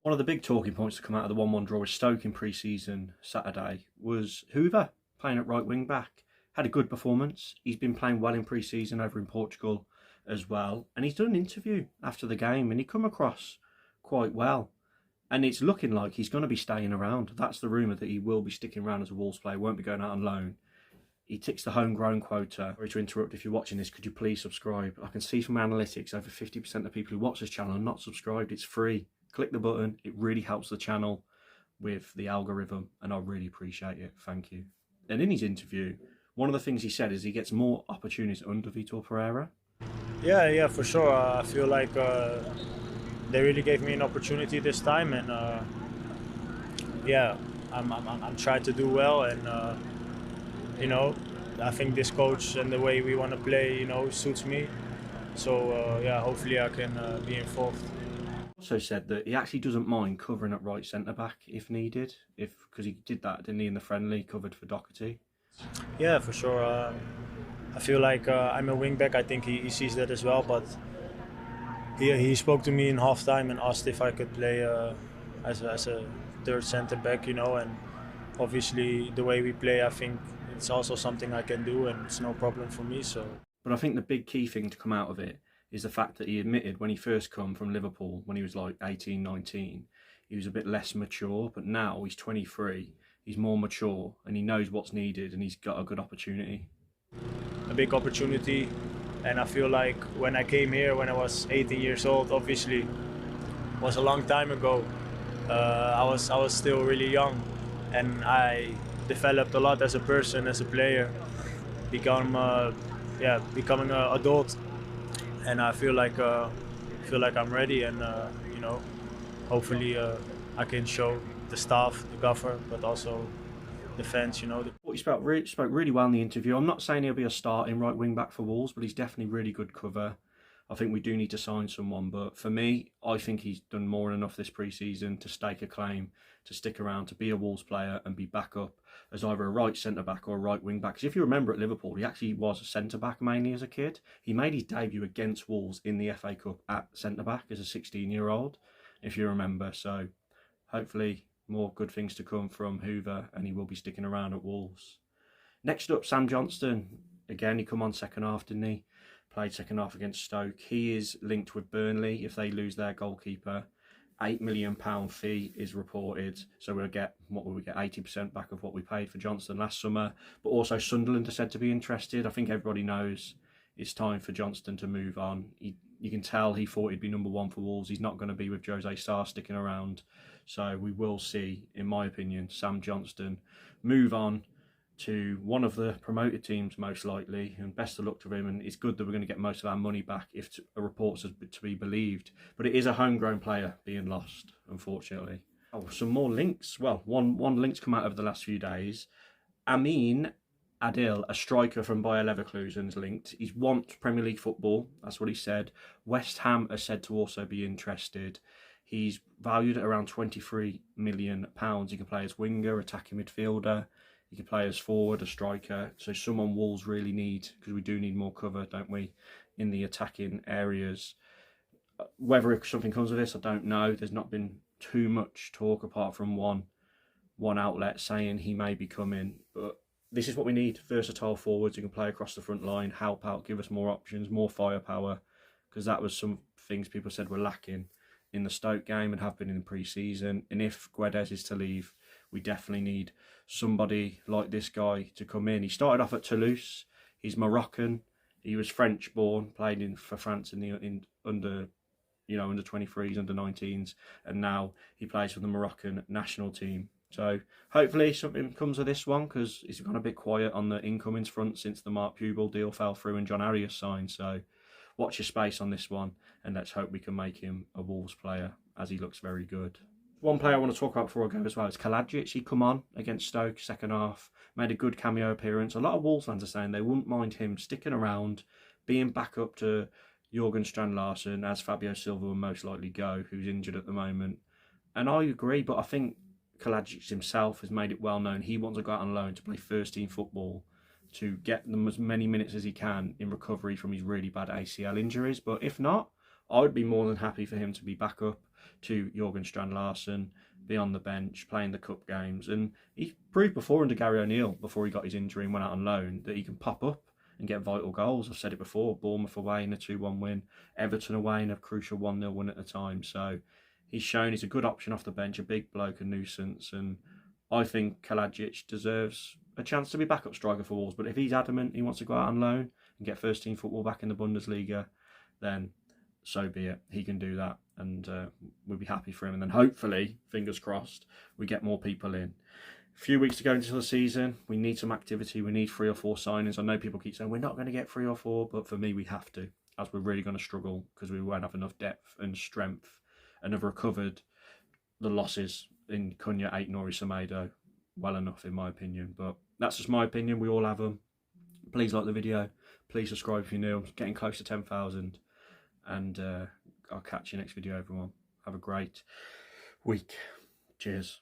One of the big talking points to come out of the 1-1 draw with Stoke in pre-season Saturday was Hoever playing at right wing back. Had a good performance. He's been playing well in pre-season over in Portugal as well. And he's done an interview after the game and he come across quite well. And it's looking like he's going to be staying around. That's the rumour, that he will be sticking around as a Wolves player, won't be going out on loan. He ticks the homegrown quota. Sorry to interrupt, if you're watching this, could you please subscribe? I can see from analytics over 50% of people who watch this channel are not subscribed. It's free. Click the button. It really helps the channel with the algorithm and I really appreciate it. Thank you. And in his interview, one of the things he said is he gets more opportunities under Vitor Pereira. Yeah, for sure. I feel like they really gave me an opportunity this time, and yeah, I'm trying to do well, and I think this coach and the way we want to play, suits me. So yeah, hopefully I can be involved. Also said that he actually doesn't mind covering at right centre back if needed, because he did that, didn't he, in the friendly, covered for Doherty. Yeah, for sure. I feel like I'm a wing back. I think he sees that as well, but he spoke to me in halftime and asked if I could play as a third centre back, and obviously the way we play, I think it's also something I can do, and it's no problem for me. So. But I think the big key thing to come out of it is the fact that he admitted when he first come from Liverpool, when he was like 18, 19, he was a bit less mature, but now he's 23, he's more mature and he knows what's needed and he's got a good opportunity. A big opportunity, and I feel like when I came here when I was 18 years old, obviously was a long time ago. I was still really young, and I developed a lot as a person, as a player, becoming an adult, and I feel like I'm ready, and hopefully I can show the staff, the gaffer, but also the fans. He spoke really well in the interview. I'm not saying he'll be a starting right wing back for Wolves, but he's definitely really good cover. I think we do need to sign someone, but for me, I think he's done more than enough this pre-season to stake a claim, to stick around, to be a Wolves player and be back up as either a right centre-back or a right wing-back. Because if you remember at Liverpool, he actually was a centre-back mainly as a kid. He made his debut against Wolves in the FA Cup at centre-back as a 16-year-old, if you remember. So hopefully more good things to come from Hoever and he will be sticking around at Wolves. Next up, Sam Johnstone. Again, he come on second half, didn't he? Played second half against Stoke. He is linked with Burnley if they lose their goalkeeper. £8 million fee is reported, so we'll get 80% back of what we paid for Johnstone last summer. But also Sunderland are said to be interested. I think everybody knows it's time for Johnstone to move on. You can tell he thought he'd be number one for Wolves. He's not going to be with Jose Sarr sticking around. So we will see, in my opinion, Sam Johnstone move on to one of the promoted teams most likely, and best of luck to him, and it's good that we're going to get most of our money back if reports are to be believed, but it is a homegrown player being lost, unfortunately. Some more links. Well, one link's come out over the last few days. Amine, Adil, a striker from Bayer Leverkusen, is linked. He's wants Premier League football, that's what he said. West Ham are said to also be interested. He's valued at around £23 million. He can play as winger, attacking midfielder. He can play as forward, a striker. So someone Wolves really need, because we do need more cover, don't we, in the attacking areas. Whether something comes of this, I don't know. There's not been too much talk apart from one outlet saying he may be coming. But this is what we need. Versatile forwards who can play across the front line, help out, give us more options, more firepower. Because that was some things people said were lacking in the Stoke game and have been in the pre-season. And if Guedes is to leave, we definitely need somebody like this guy to come in. He started off at Toulouse. He's Moroccan. He was French born, played for France in under 23s, under 19s, and now he plays for the Moroccan national team. So hopefully something comes of this one, because it's gone a bit quiet on the incomings front since the Mark Pubel deal fell through and John Arias signed. So watch your space on this one, and let's hope we can make him a Wolves player, as he looks very good. One player I want to talk about before I go as well is Kalajdzic. He come on against Stoke second half, made a good cameo appearance. A lot of Wolves fans are saying they wouldn't mind him sticking around, being back up to Jurgen Strand-Larsen, as Fabio Silva will most likely go, who's injured at the moment. And I agree, but I think Kalajdzic himself has made it well known he wants to go out on loan to play first team football, to get them as many minutes as he can in recovery from his really bad ACL injuries. But if not, I would be more than happy for him to be back up to Jurgen Strand-Larsen, be on the bench, playing the cup games. And he proved before under Gary O'Neill, before he got his injury and went out on loan, that he can pop up and get vital goals. I've said it before, Bournemouth away in a 2-1 win, Everton away in a crucial 1-0 win at the time. So he's shown he's a good option off the bench, a big bloke, a nuisance. And I think Kalajdzic deserves a chance to be backup striker for Wolves. But if he's adamant he wants to go out on loan and get first team football back in the Bundesliga, then so be it. He can do that, and we'll be happy for him. And then hopefully, fingers crossed, we get more people in. A few weeks to go into the season. We need some activity. We need 3 or 4 signings. I know people keep saying we're not going to get 3 or 4, but for me, we have to, as we're really going to struggle because we won't have enough depth and strength, and have recovered the losses in Cunha, Aït-Nouri, Semedo well enough, in my opinion. But that's just my opinion. We all have them. Please like the video. Please subscribe if you're new. Getting close to 10,000. And I'll catch you next video, everyone. Have a great week. Cheers.